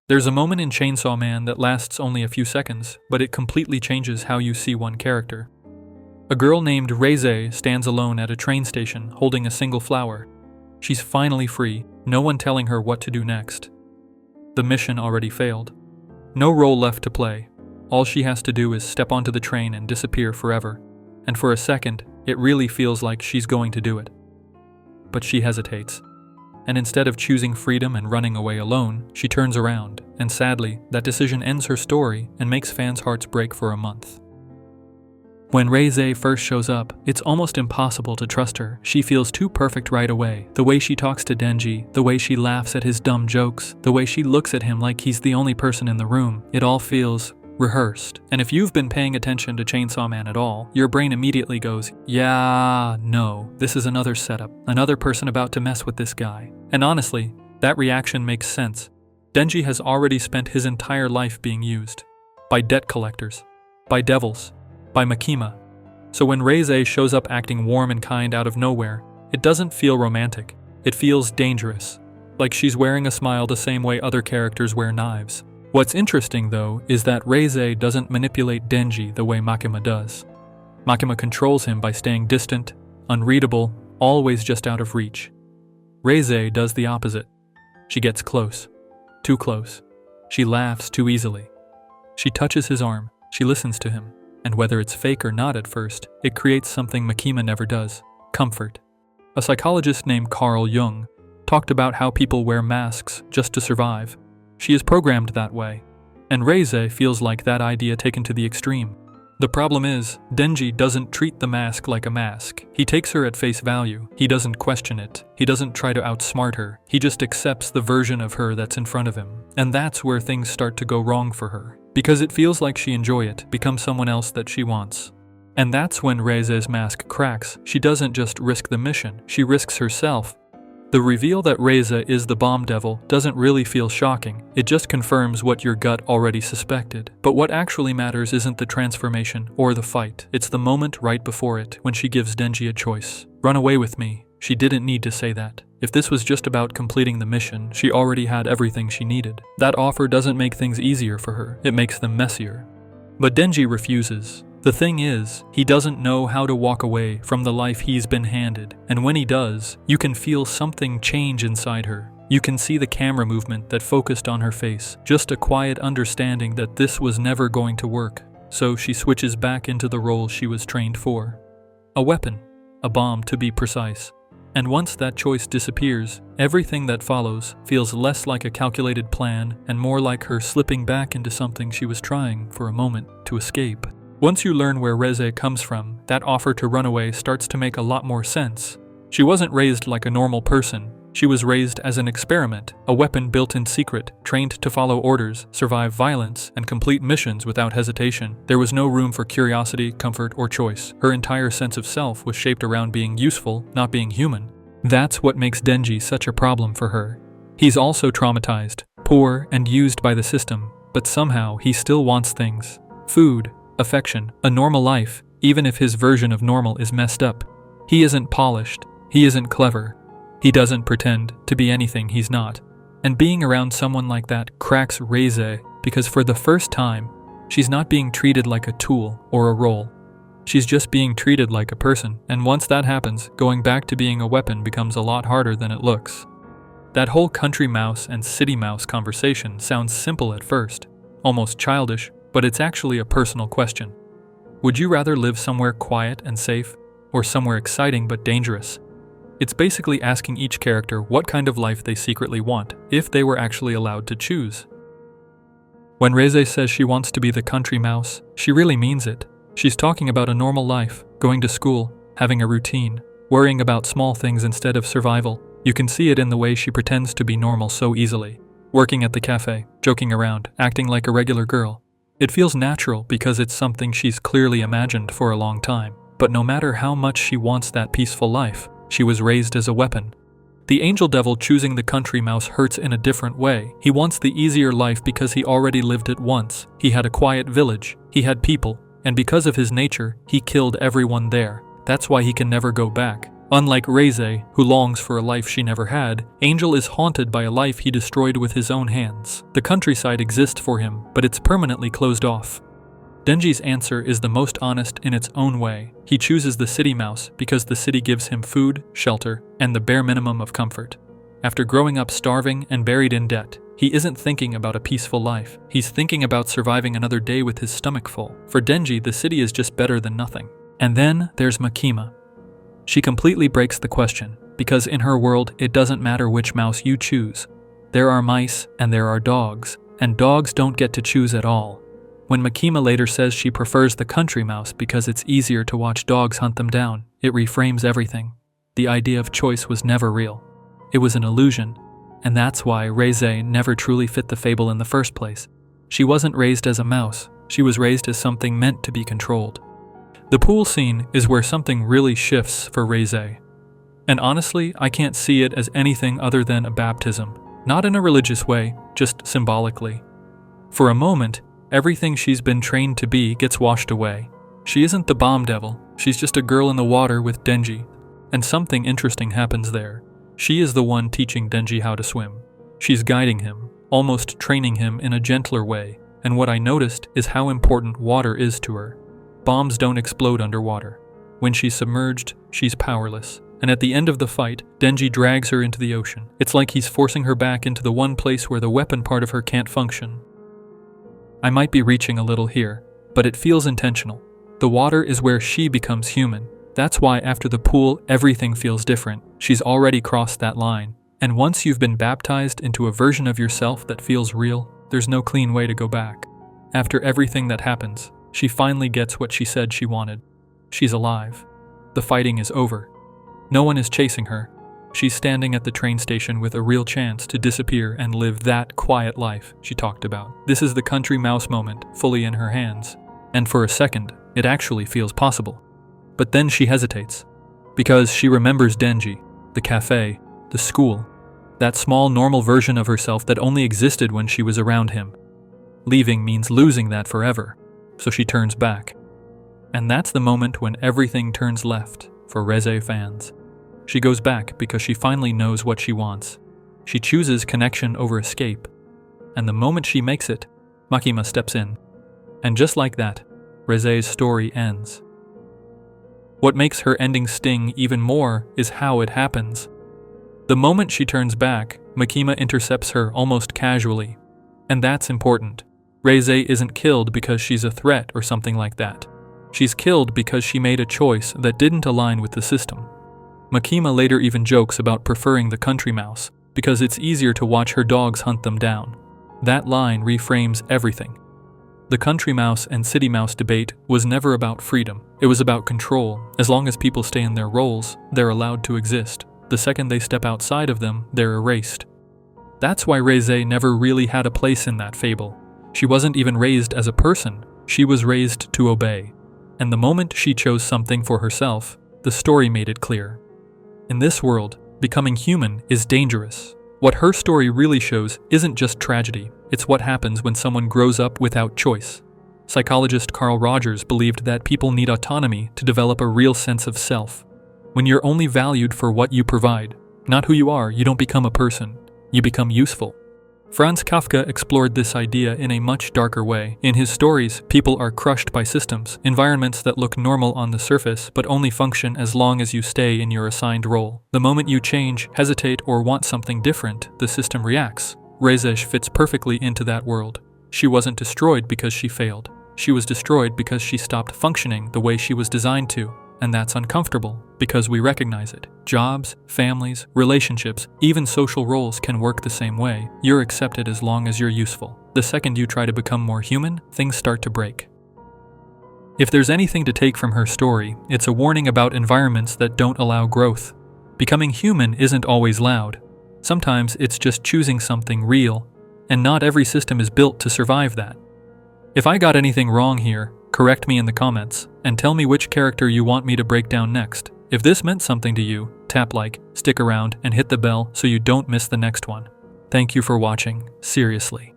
There's a moment in Chainsawman that lasts only a few seconds, but it completely changes how you see one character. A girl named Reze stands alone at a train station holding a single flower. She's finally free, no one telling her what to do next. The mission already failed. No role left to play. All she has to do is step onto the train and disappear forever. And for a second, it really feels like she's going to do it. But she hesitates. And instead of choosing freedom and running away alone, she turns around, and sadly, that decision ends her story and makes fans' hearts break for a month. When Reze first shows up, it's almost impossible to trust her. She feels too perfect right away. The way she talks to Denji, the way she laughs at his dumb jokes, the way she looks at him like he's the only person in the room, it all feels rehearsed. And if you've been paying attention to Chainsawman at all, your brain immediately goes, yeah, no, this is another setup, another person about to mess with this guy. And honestly, that reaction makes sense. Denji has already spent his entire life being used. By debt collectors. By devils. By Makima. So when Reze shows up acting warm and kind out of nowhere, it doesn't feel romantic. It feels dangerous. Like she's wearing a smile the same way other characters wear knives. What's interesting though is that Reze doesn't manipulate Denji the way Makima does. Makima controls him by staying distant, unreadable, always just out of reach. Reze does the opposite. She gets close. Too close. She laughs too easily. She touches his arm. She listens to him. And whether it's fake or not at first, it creates something Makima never does: comfort. A psychologist named Carl Jung talked about how people wear masks just to survive. She is programmed that way. And Reze feels like that idea taken to the extreme. The problem is, Denji doesn't treat the mask like a mask. He takes her at face value. He doesn't question it. He doesn't try to outsmart her. He just accepts the version of her that's in front of him. And that's where things start to go wrong for her. Because it feels like she enjoys it, becomes someone else that she wants. And that's when Reze's mask cracks. She doesn't just risk the mission, she risks herself. The reveal that Reze is the bomb devil doesn't really feel shocking. It just confirms what your gut already suspected. But what actually matters isn't the transformation or the fight. It's the moment right before it, when she gives Denji a choice. Run away with me. She didn't need to say that. If this was just about completing the mission, she already had everything she needed. That offer doesn't make things easier for her, it makes them messier. But Denji refuses. The thing is, he doesn't know how to walk away from the life he's been handed, and when he does, you can feel something change inside her. You can see the camera movement that focused on her face, just a quiet understanding that this was never going to work. So she switches back into the role she was trained for. A weapon, a bomb to be precise. And once that choice disappears, everything that follows feels less like a calculated plan and more like her slipping back into something she was trying for a moment to escape. Once you learn where Reze comes from, that offer to run away starts to make a lot more sense. She wasn't raised like a normal person. She was raised as an experiment, a weapon built in secret, trained to follow orders, survive violence, and complete missions without hesitation. There was no room for curiosity, comfort, or choice. Her entire sense of self was shaped around being useful, not being human. That's what makes Denji such a problem for her. He's also traumatized, poor, and used by the system, but somehow he still wants things. Food, affection, a normal life, even if his version of normal is messed up. He isn't polished. He isn't clever. He doesn't pretend to be anything he's not. And being around someone like that cracks Reze because for the first time, she's not being treated like a tool or a role. She's just being treated like a person, and once that happens, going back to being a weapon becomes a lot harder than it looks. That whole country mouse and city mouse conversation sounds simple at first, almost childish, but it's actually a personal question. Would you rather live somewhere quiet and safe, or somewhere exciting but dangerous? It's basically asking each character what kind of life they secretly want, if they were actually allowed to choose. When Reze says she wants to be the country mouse, she really means it. She's talking about a normal life, going to school, having a routine, worrying about small things instead of survival. You can see it in the way she pretends to be normal so easily. Working at the cafe, joking around, acting like a regular girl. It feels natural because it's something she's clearly imagined for a long time. But no matter how much she wants that peaceful life, she was raised as a weapon. The angel devil choosing the country mouse hurts in a different way. He wants the easier life because he already lived it once. He had a quiet village, he had people, and because of his nature, he killed everyone there. That's why he can never go back. Unlike Reze, who longs for a life she never had, Angel is haunted by a life he destroyed with his own hands. The countryside exists for him, but it's permanently closed off. Denji's answer is the most honest in its own way. He chooses the city mouse because the city gives him food, shelter, and the bare minimum of comfort. After growing up starving and buried in debt, he isn't thinking about a peaceful life. He's thinking about surviving another day with his stomach full. For Denji, the city is just better than nothing. And then there's Makima. She completely breaks the question, because in her world, it doesn't matter which mouse you choose. There are mice and there are dogs, and dogs don't get to choose at all. When Makima later says she prefers the country mouse because it's easier to watch dogs hunt them down, it reframes everything. The idea of choice was never real. It was an illusion, and that's why Reze never truly fit the fable in the first place. She wasn't raised as a mouse, she was raised as something meant to be controlled. The pool scene is where something really shifts for Reze. And honestly, I can't see it as anything other than a baptism. Not in a religious way, just symbolically. For a moment, everything she's been trained to be gets washed away. She isn't the bomb devil, she's just a girl in the water with Denji. And something interesting happens there. She is the one teaching Denji how to swim. She's guiding him, almost training him in a gentler way. And what I noticed is how important water is to her. Bombs don't explode underwater. When she's submerged, she's powerless. And at the end of the fight, Denji drags her into the ocean. It's like he's forcing her back into the one place where the weapon part of her can't function. I might be reaching a little here, but it feels intentional. The water is where she becomes human. That's why after the pool, everything feels different. She's already crossed that line. And once you've been baptized into a version of yourself that feels real, there's no clean way to go back. After everything that happens, she finally gets what she said she wanted. She's alive. The fighting is over. No one is chasing her. She's standing at the train station with a real chance to disappear and live that quiet life she talked about. This is the country mouse moment, fully in her hands. And for a second, it actually feels possible. But then she hesitates. Because she remembers Denji, the cafe, the school, that small normal version of herself that only existed when she was around him. Leaving means losing that forever. So she turns back. And that's the moment when everything turns left for Reze fans. She goes back because she finally knows what she wants. She chooses connection over escape. And the moment she makes it, Makima steps in. And just like that, Reze's story ends. What makes her ending sting even more is how it happens. The moment she turns back, Makima intercepts her almost casually. And that's important. Reze isn't killed because she's a threat or something like that. She's killed because she made a choice that didn't align with the system. Makima later even jokes about preferring the country mouse because it's easier to watch her dogs hunt them down. That line reframes everything. The country mouse and city mouse debate was never about freedom. It was about control. As long as people stay in their roles, they're allowed to exist. The second they step outside of them, they're erased. That's why Reze never really had a place in that fable. She wasn't even raised as a person, she was raised to obey. And the moment she chose something for herself, the story made it clear. In this world, becoming human is dangerous. What her story really shows isn't just tragedy, it's what happens when someone grows up without choice. Psychologist Carl Rogers believed that people need autonomy to develop a real sense of self. When you're only valued for what you provide, not who you are, you don't become a person, you become useful. Franz Kafka explored this idea in a much darker way. In his stories, people are crushed by systems, environments that look normal on the surface but only function as long as you stay in your assigned role. The moment you change, hesitate, or want something different, the system reacts. Reze fits perfectly into that world. She wasn't destroyed because she failed. She was destroyed because she stopped functioning the way she was designed to. And that's uncomfortable, because we recognize it. Jobs, families, relationships, even social roles can work the same way. You're accepted as long as you're useful. The second you try to become more human, things start to break. If there's anything to take from her story, it's a warning about environments that don't allow growth. Becoming human isn't always loud. Sometimes it's just choosing something real, and not every system is built to survive that. If I got anything wrong here, correct me in the comments, and tell me which character you want me to break down next. If this meant something to you, tap like, stick around, and hit the bell so you don't miss the next one. Thank you for watching, seriously.